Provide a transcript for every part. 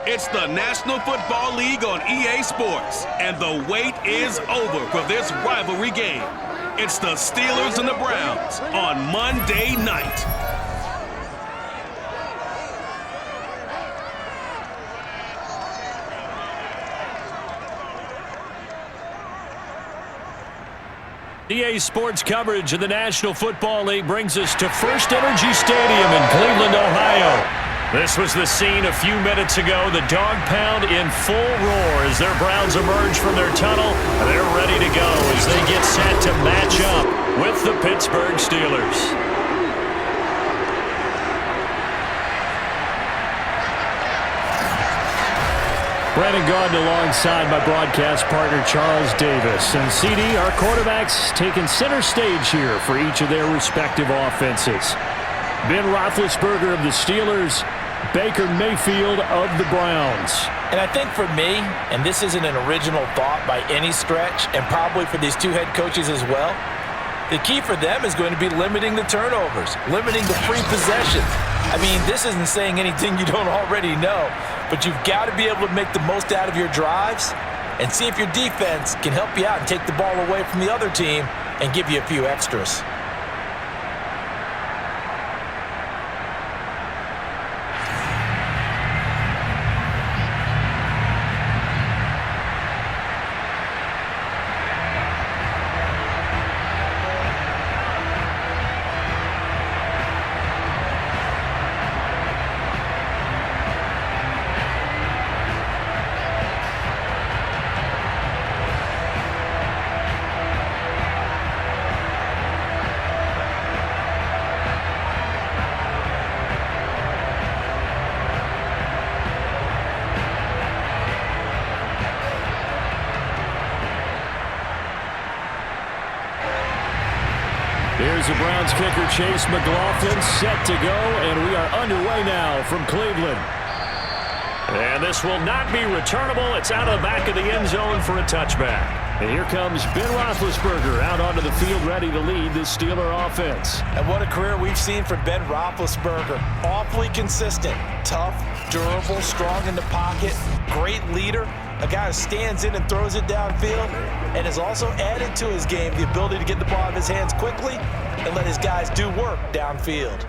It's the National Football League on EA Sports, and the wait is over for this rivalry game. It's the Steelers and the Browns on Monday night. EA Sports coverage of the National Football League brings us to First Energy Stadium in Cleveland, Ohio. This was the scene a few minutes ago. The dog pound in full roar as their Browns emerge from their tunnel. They're ready to go as they get set to match up with the Pittsburgh Steelers. Brandon Gaudin alongside my broadcast partner Charles Davis. And CD, our quarterbacks taking center stage here for each of their respective offenses. Ben Roethlisberger of the Steelers, Baker Mayfield of the Browns. And I think for me, and this isn't an original thought by any stretch, and probably for these two head coaches as well, the key for them is going to be limiting the turnovers, limiting the free possessions. I mean, this isn't saying anything you don't already know, but you've got to be able to make the most out of your drives and see if your defense can help you out and take the ball away from the other team and give you a few extras. Here's the Browns kicker, Chase McLaughlin, set to go, and we are underway now from Cleveland. And this will not be returnable. It's out of the back of the end zone for a touchback. And here comes Ben Roethlisberger out onto the field ready to lead the Steeler offense. And what a career we've seen from Ben Roethlisberger. Awfully consistent, tough, durable, strong in the pocket, great leader, a guy who stands in and throws it downfield, and has also added to his game the ability to get the ball out of his hands quickly and let his guys do work downfield.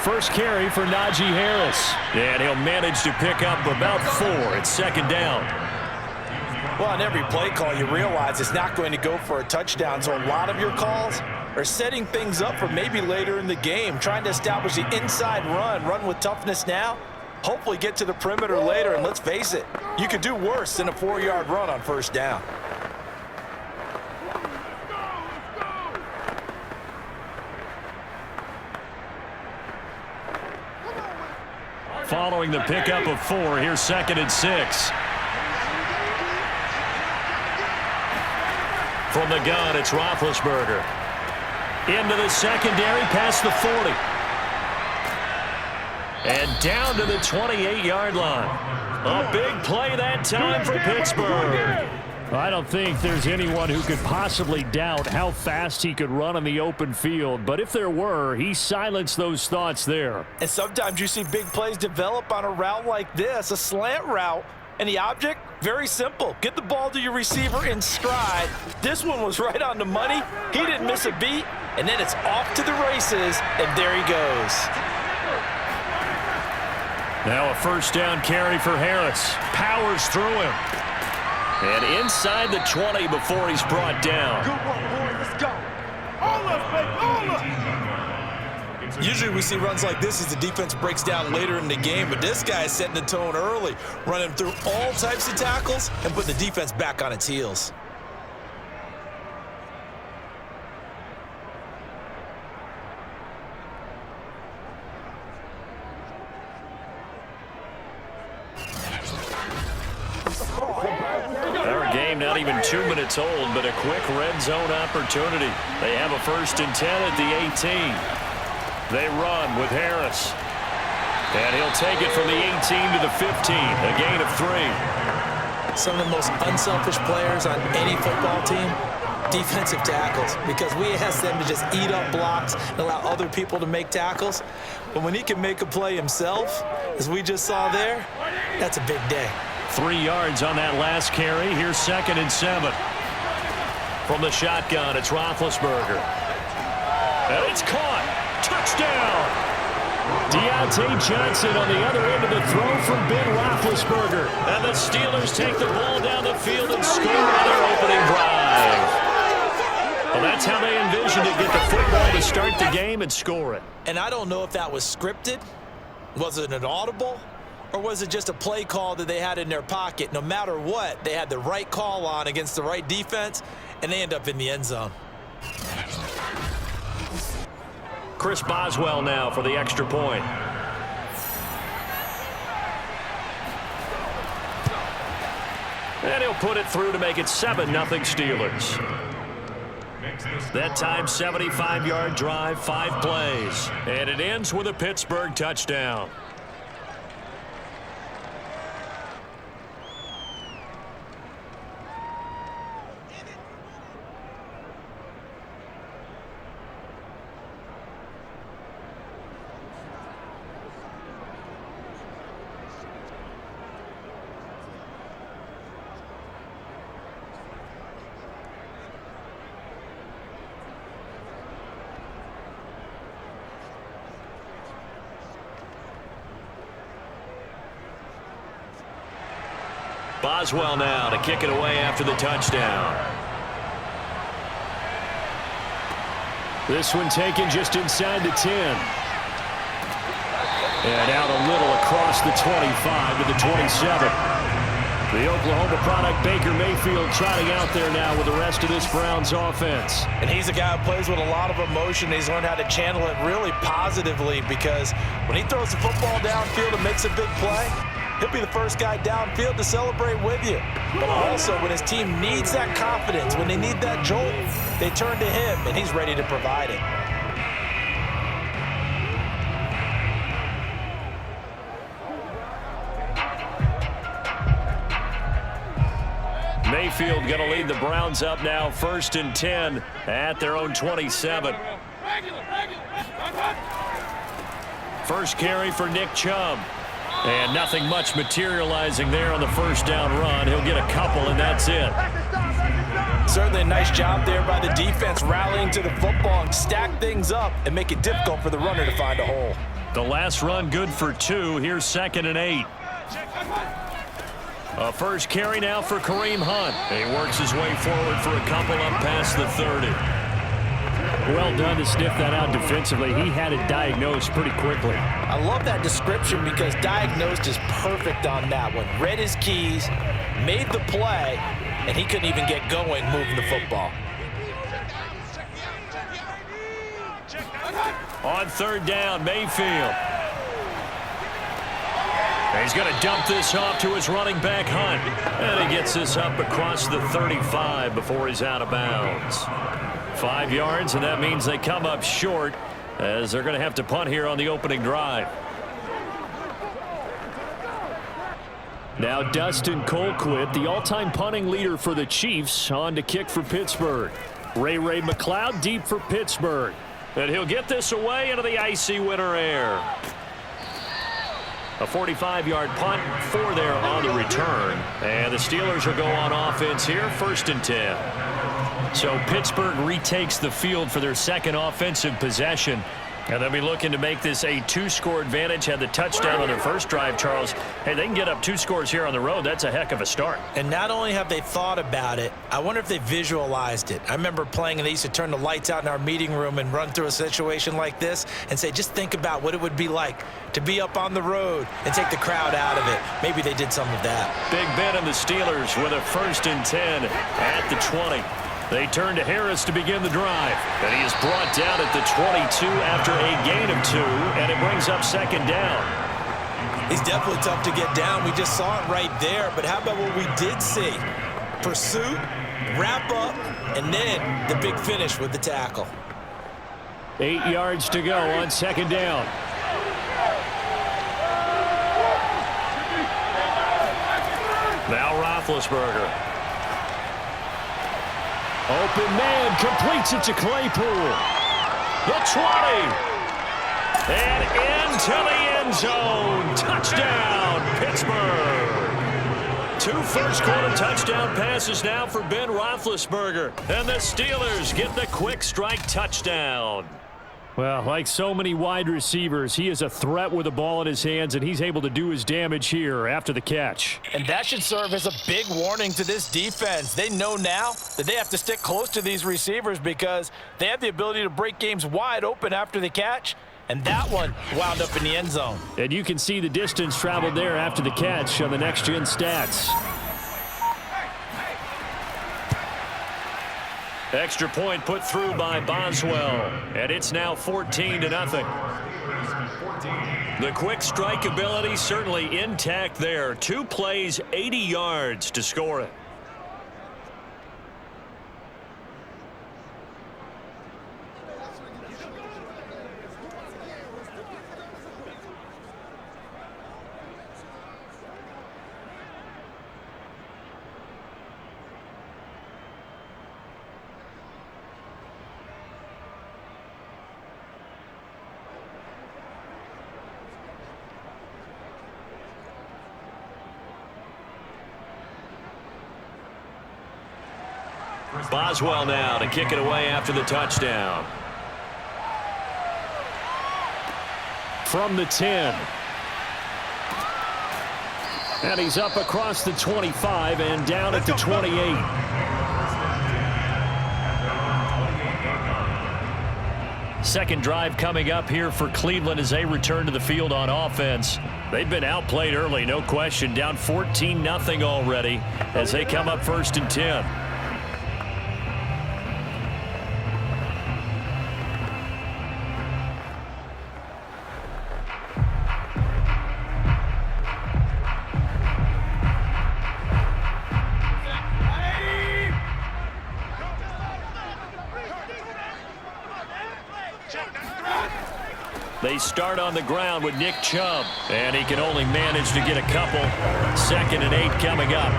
First carry for Najee Harris. And he'll manage to pick up about 4. It's second down. Well, on every play call, you realize it's not going to go for a touchdown, so a lot of your calls are setting things up for maybe later in the game, trying to establish the inside run with toughness now, hopefully get to the perimeter later, and let's face it, you could do worse than a 4-yard run on first down. Following the pickup of 4, here's second and 6. From the gun, it's Roethlisberger. Into the secondary, past the 40. And down to the 28-yard line. A big play that time for Pittsburgh. I don't think there's anyone who could possibly doubt how fast he could run on the open field. But if there were, he silenced those thoughts there. And sometimes you see big plays develop on a route like this, a slant route. And the object, very simple. Get the ball to your receiver in stride. This one was right on the money. He didn't miss a beat. And then it's off to the races, and there he goes. Now a first down carry for Harris. Powers through him. And inside the 20 before he's brought down. Good one, boys. Let's go. All up, baby. All up. Usually we see runs like this as the defense breaks down later in the game, but this guy is setting the tone early, running through all types of tackles and putting the defense back on its heels. Our game not even 2 minutes old, but a quick red zone opportunity. They have a 1st and 10 at the 18. They run with Harris. And he'll take it from the 18 to the 15, a gain of 3. Some of the most unselfish players on any football team, defensive tackles, because we ask them to just eat up blocks and allow other people to make tackles. But when he can make a play himself, as we just saw there, that's a big day. 3 yards on that last carry. Here's 2nd and 7. From the shotgun, it's Roethlisberger. And it's caught. Touchdown! Deontay Johnson on the other end of the throw from Ben Roethlisberger. And the Steelers take the ball down the field and score on their opening drive. Well, that's how they envisioned it, get the football to start the game and score it. And I don't know if that was scripted. Was it an audible? Or was it just a play call that they had in their pocket? No matter what, they had the right call on against the right defense, and they end up in the end zone. Chris Boswell now for the extra point. And he'll put it through to make it 7-0 Steelers. That time, 75-yard drive, 5 plays. And it ends with a Pittsburgh touchdown. Boswell now to kick it away after the touchdown. This one taken just inside the 10. And out a little across the 25 to the 27. The Oklahoma product, Baker Mayfield, trotting out there now with the rest of this Browns offense. And he's a guy who plays with a lot of emotion. He's learned how to channel it really positively, because when he throws the football downfield and makes a big play, he'll be the first guy downfield to celebrate with you. But also, when his team needs that confidence, when they need that jolt, they turn to him, and he's ready to provide it. Mayfield going to lead the Browns up now, 1st and 10 at their own 27. First carry for Nick Chubb. And nothing much materializing there on the first down run. He'll get a couple, and that's it. Certainly a nice job there by the defense, rallying to the football and stack things up and make it difficult for the runner to find a hole. The last run good for 2. Here's 2nd and 8. A first carry now for Kareem Hunt. He works his way forward for a couple up past the 30. Well done to sniff that out defensively. He had it diagnosed pretty quickly. I love that description, because diagnosed is perfect on that one. Read his keys, made the play, and he couldn't even get going moving the football. On 3rd down, Mayfield. He's going to dump this off to his running back, Hunt. And he gets this up across the 35 before he's out of bounds. 5 yards, and that means they come up short, as they're going to have to punt here on the opening drive. Now Dustin Colquitt, the all-time punting leader for the Chiefs, on to kick for Pittsburgh. Ray McCloud deep for Pittsburgh. And he'll get this away into the icy winter air. A 45-yard punt, 4 there on the return. And the Steelers will go on offense here, 1st and 10. So Pittsburgh retakes the field for their second offensive possession. And they'll be looking to make this a 2-score advantage. Had the touchdown on their first drive, Charles. Hey, they can get up 2 scores here on the road. That's a heck of a start. And not only have they thought about it, I wonder if they visualized it. I remember playing, and they used to turn the lights out in our meeting room and run through a situation like this and say, just think about what it would be like to be up on the road and take the crowd out of it. Maybe they did some of that. Big Ben and the Steelers with a 1st and 10 at the 20. They turn to Harris to begin the drive. And he is brought down at the 22 after a gain of 2, and it brings up 2nd down. He's definitely tough to get down. We just saw it right there. But how about what we did see? Pursuit, wrap up, and then the big finish with the tackle. 8 yards to go on second down. Now Roethlisberger. Open man, completes it to Claypool. The 20. And into the end zone. Touchdown, Pittsburgh. 2 first-quarter touchdown passes now for Ben Roethlisberger. And the Steelers get the quick strike touchdown. Well, like so many wide receivers, he is a threat with the ball in his hands, and he's able to do his damage here after the catch. And that should serve as a big warning to this defense. They know now that they have to stick close to these receivers because they have the ability to break games wide open after the catch. And that one wound up in the end zone. And you can see the distance traveled there after the catch on the next-gen stats. Extra point put through by Boswell. And it's now 14-0. The quick strike ability certainly intact there. 2 plays, 80 yards to score it. Boswell now to kick it away after the touchdown. From the 10. And he's up across the 25 and down at the 28. Second drive coming up here for Cleveland as they return to the field on offense. They've been outplayed early, no question. Down 14-0 already as they come up 1st and 10. They start on the ground with Nick Chubb, and he can only manage to get a couple. 2nd and 8 coming up.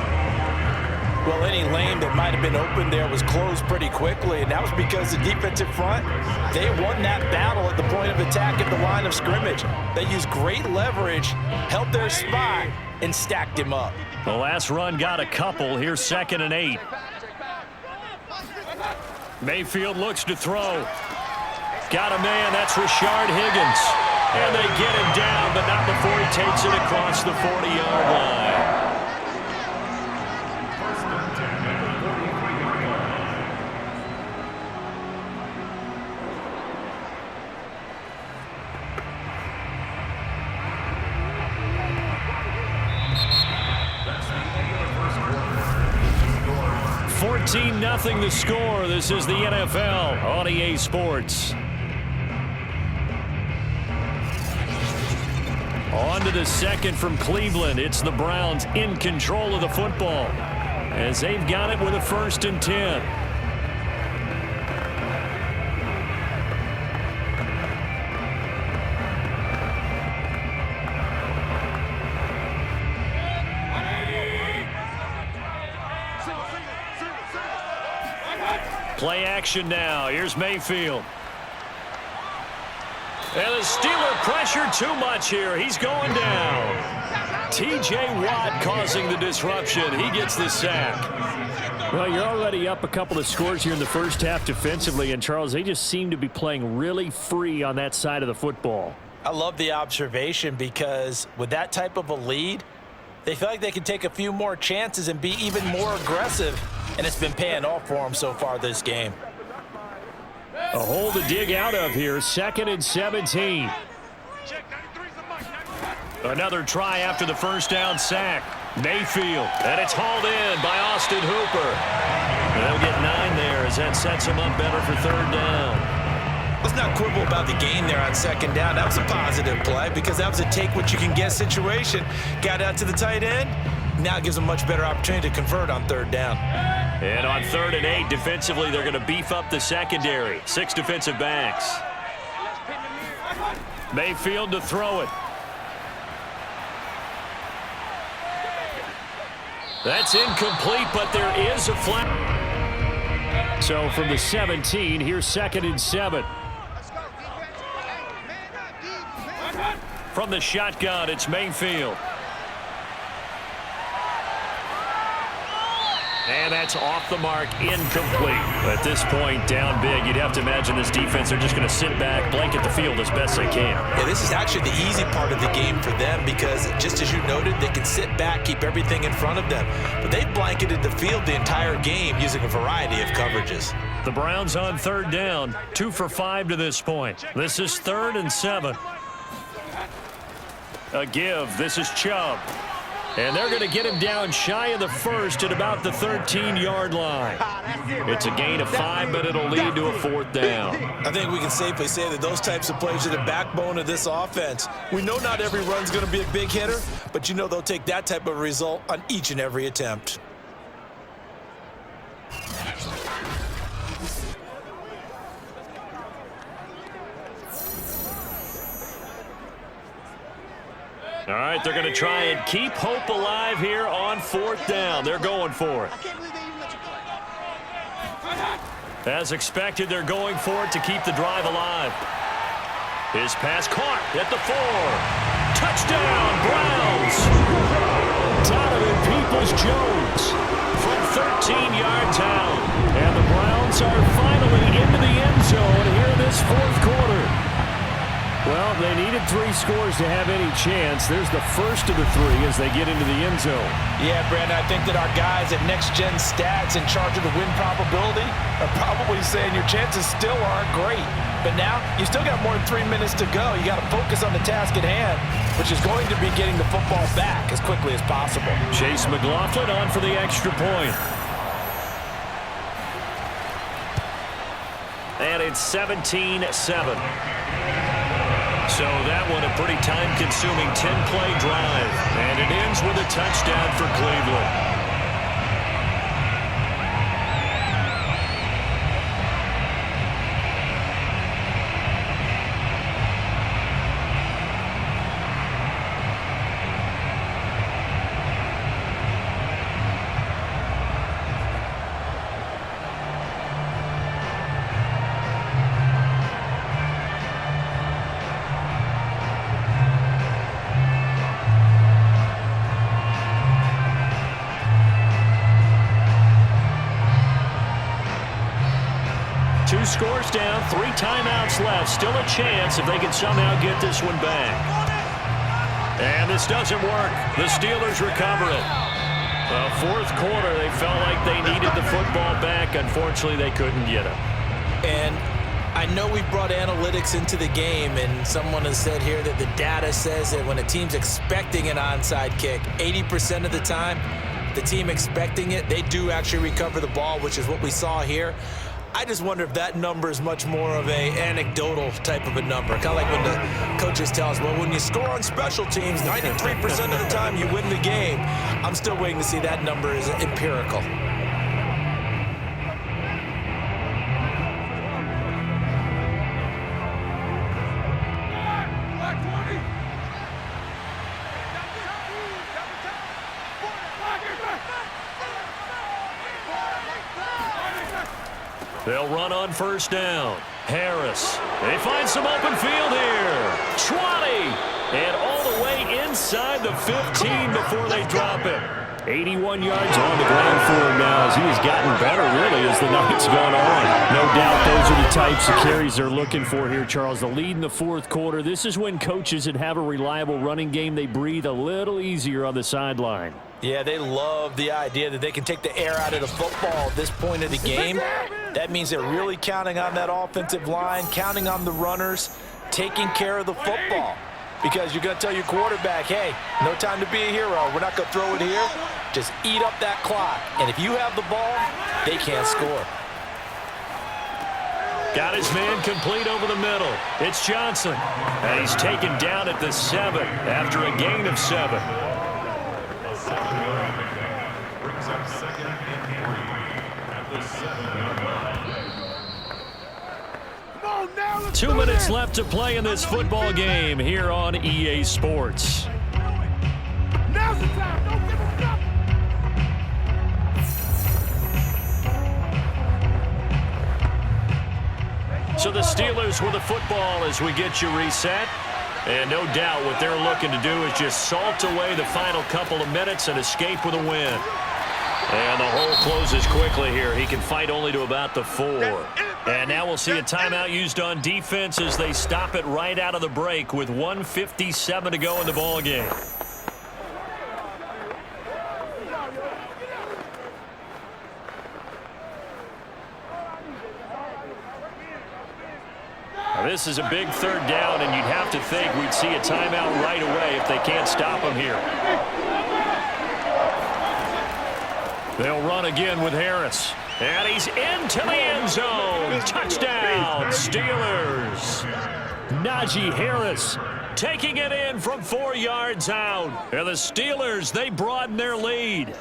Well, any lane that might have been open there was closed pretty quickly, and that was because the defensive front, they won that battle at the point of attack at the line of scrimmage. They used great leverage, held their spot, and stacked him up. The last run got a couple. Here's 2nd and 8. Mayfield looks to throw. Got a man, that's Rashard Higgins. And they get him down, but not before he takes it across the 40-yard line. Nothing the score. This is the NFL on EA Sports. On to the second from Cleveland. It's the Browns in control of the football as they've got it with a 1st and 10. Play action now. Here's Mayfield. And the Steeler pressure too much here. He's going down. T.J. Watt causing the disruption. He gets the sack. Well, you're already up a couple of scores here in the first half defensively. And, Charles, they just seem to be playing really free on that side of the football. I love the observation because with that type of a lead, they feel like they can take a few more chances and be even more aggressive. And it's been paying off for them so far this game. A hole to dig out of here. 2nd and 17. Another try after the first down sack. Mayfield. And it's hauled in by Austin Hooper. They'll get 9 there as that sets him up better for 3rd down. Let's not quibble about the gain there on 2nd down. That was a positive play because that was a take-what-you-can-get situation. Got out to the tight end. Now it gives them a much better opportunity to convert on 3rd down. And on 3rd and 8, defensively, they're going to beef up the secondary. 6 defensive backs. Mayfield to throw it. That's incomplete, but there is a flag. So from the 17, here's 2nd and 7. From the shotgun, it's Mayfield. And that's off the mark, incomplete. At this point, down big, you'd have to imagine this defense are just going to sit back, blanket the field as best they can. Yeah, this is actually the easy part of the game for them because, just as you noted, they can sit back, keep everything in front of them. But they've blanketed the field the entire game using a variety of coverages. The Browns on 3rd down, 2 for 5 to this point. This is 3rd and 7. A give. This is Chubb. And they're going to get him down shy of the 1st at about the 13-yard line. It's a gain of 5, but it'll lead to a 4th down. I think we can safely say that those types of plays are the backbone of this offense. We know not every run's going to be a big hitter, but you know they'll take that type of result on each and every attempt. All right, they're going to try and keep hope alive here on 4th down. They're going for it. As expected, they're going for it to keep the drive alive. His pass caught at the 4. Touchdown, Browns! Donovan Peoples-Jones from 13 yards out. And the Browns are finally into the end zone here in this 4th quarter. Well, they needed 3 scores to have any chance. There's the first of the 3 as they get into the end zone. Yeah, Brandon, I think that our guys at Next Gen Stats in charge of the win probability are probably saying your chances still aren't great. But now, you still got more than 3 minutes to go. You got to focus on the task at hand, which is going to be getting the football back as quickly as possible. Chase McLaughlin on for the extra point. And it's 17-7. So that one a pretty time-consuming 10-play drive. And it ends with a touchdown for Cleveland. Scores down, 3 timeouts left. Still a chance if they can somehow get this one back. And this doesn't work. The Steelers recover it. The 4th quarter, they felt like they needed the football back. Unfortunately, they couldn't get it. And I know we brought analytics into the game, and someone has said here that the data says that when a team's expecting an onside kick, 80% of the time, the team expecting it, they do actually recover the ball, which is what we saw here. I just wonder if that number is much more of a anecdotal type of a number. Kind of like when the coaches tell us, well, when you score on special teams, 93% of the time you win the game. I'm still waiting to see that number is empirical. They'll run on 1st down. Harris. They find some open field here. 20. And all the way inside the 15 before they drop him. 81 yards on the ground for him now as he has gotten better, really, as the night's gone on. No doubt those are the types of carries they're looking for here, Charles. The lead in the 4th quarter. This is when coaches that have a reliable running game, they breathe a little easier on the sideline. Yeah, they love the idea that they can take the air out of the football at this point of the game. That means they're really counting on that offensive line, counting on the runners, taking care of the football. Because you're going to tell your quarterback, hey, no time to be a hero. We're not going to throw it here. Just eat up that clock. And if you have the ball, they can't score. Got his man complete over the middle. It's Johnson. And he's taken down at the 7 after a gain of 7. Brings up 2nd and 3 at the 7-yard line. on now. Let's 2 do minutes this. left to play in this football game here on EA Sports. Now's the time. Don't give him nothing. So the Steelers with the football as we get you reset. And no doubt what they're looking to do is just salt away the final couple of minutes and escape with a win. And the hole closes quickly here. He can fight only to about the 4. And now we'll see a timeout used on defense as they stop it right out of the break with 1:57 to go in the ball game. Now, this is a big third down, and you'd have to think we'd see a timeout right away if they can't stop him here. They'll run again with Harris. And he's into the end zone. Touchdown, Steelers. Najee Harris taking it in from 4 yards out. And the Steelers, they broaden their lead.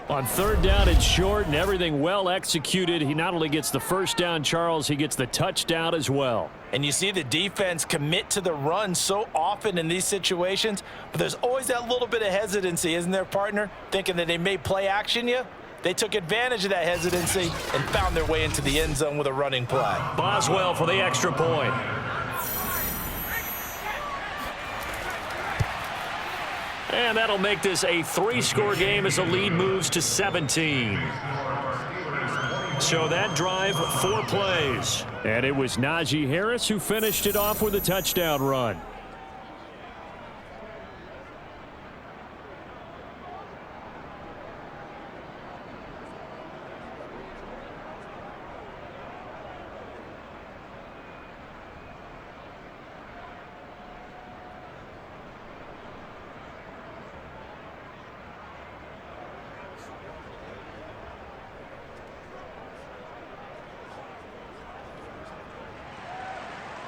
On third down and short and everything well executed, he not only gets the first down, Charles, he gets the touchdown as well. And you see the defense commit to the run so often in these situations, but there's always that little bit of hesitancy, isn't there, partner? Thinking that they may play action you. They took advantage of that hesitancy and found their way into the end zone with a running play. Boswell for the extra point. And that'll make this a 3-score game as the lead moves to 17. So that drive, 4 plays. And it was Najee Harris who finished it off with a touchdown run.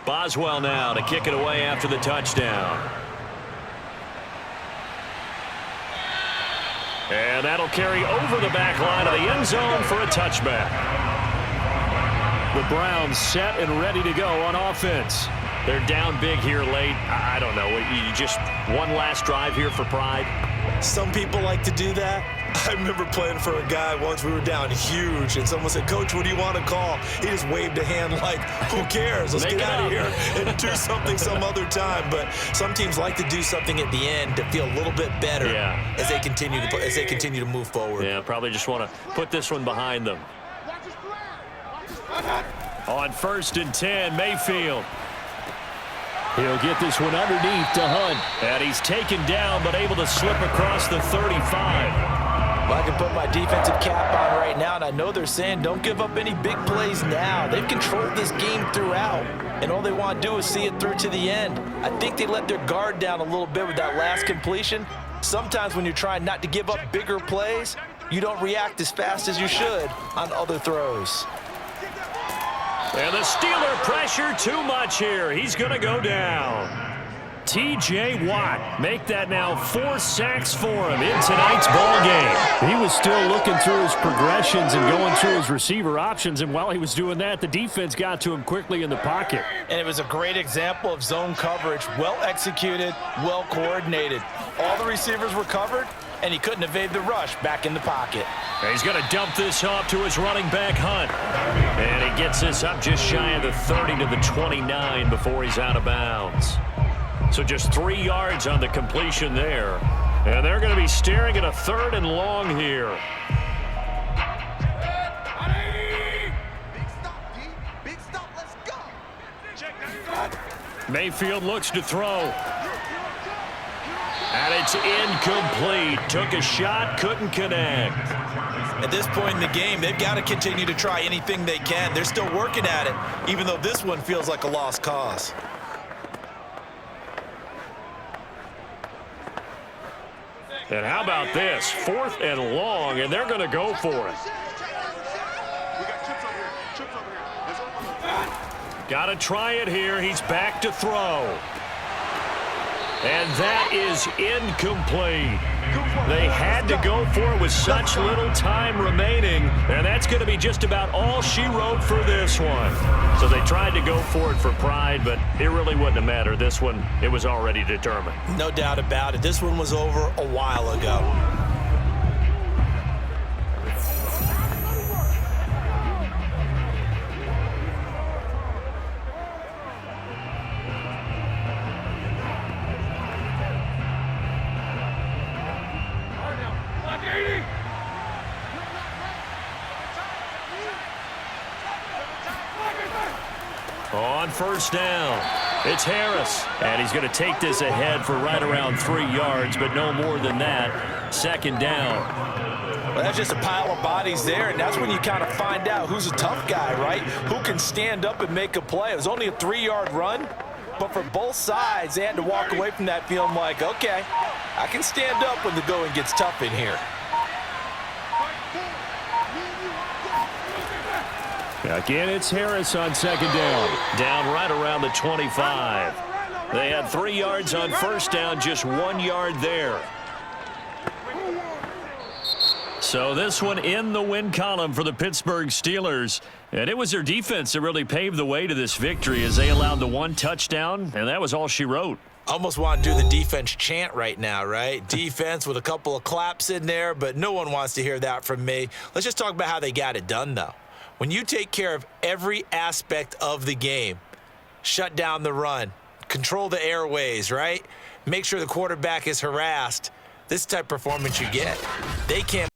Boswell now to kick it away after the touchdown. And that'll carry over the back line of the end zone for a touchback. The Browns set and ready to go on offense. They're down big here late. I don't know. You just one last drive here for pride. Some people like to do that. I remember playing for a guy once. We were down huge, and someone said, "Coach, what do you want to call?" He just waved a hand like, "Who cares? Let's get out of here and do something some other time." But some teams like to do something at the end to feel a little bit better as they continue to move forward. Yeah, probably just want to put this one behind them. On 1st and 10, Mayfield. He'll get this one underneath to Hunt. And he's taken down, but able to slip across the 35. Well, I can put my defensive cap on right now, and I know they're saying don't give up any big plays now. They've controlled this game throughout, and all they want to do is see it through to the end. I think they let their guard down a little bit with that last completion. Sometimes when you're trying not to give up bigger plays, you don't react as fast as you should on other throws. And the Steeler pressure too much here. He's going to go down. T.J. Watt, make that now 4 sacks for him in tonight's ball game. He was still looking through his progressions and going through his receiver options, and while he was doing that, the defense got to him quickly in the pocket. And it was a great example of zone coverage, well executed, well coordinated. All the receivers were covered, and he couldn't evade the rush back in the pocket. And he's going to dump this off to his running back, Hunt. And he gets this up just shy of the 30 to the 29 before he's out of bounds. So just 3 yards on the completion there. And they're going to be staring at a 3rd and long here. Big stop, let's go. Mayfield looks to throw. And it's incomplete. Took a shot, couldn't connect. At this point in the game, they've got to continue to try anything they can. They're still working at it, even though this one feels like a lost cause. And how about this? 4th and long, and they're going to go for it. Got to try it here. He's back to throw. And that is incomplete. They had to go for it with such little time remaining, and that's going to be just about all she wrote for this one. So they tried to go for it for pride, but it really wouldn't have mattered. This one, it was already determined. No doubt about it. This one was over a while ago. On first down, it's Harris, and he's going to take this ahead for right around 3 yards, but no more than that. Second down. Well, that's just a pile of bodies there, and that's when you kind of find out who's a tough guy, right? Who can stand up and make a play. It was only a 3-yard run, but for both sides, they had to walk away from that feeling like, okay, I can stand up when the going gets tough in here. Again, it's Harris on second down. Down right around the 25. They had 3 yards on first down, just 1 yard there. So this one in the win column for the Pittsburgh Steelers. And it was their defense that really paved the way to this victory as they allowed the 1 touchdown, and that was all she wrote. Almost want to do the defense chant right now, right? Defense with a couple of claps in there, but no one wants to hear that from me. Let's just talk about how they got it done, though. When you take care of every aspect of the game, shut down the run, control the airways, right? Make sure the quarterback is harassed. This type of performance you get. They can't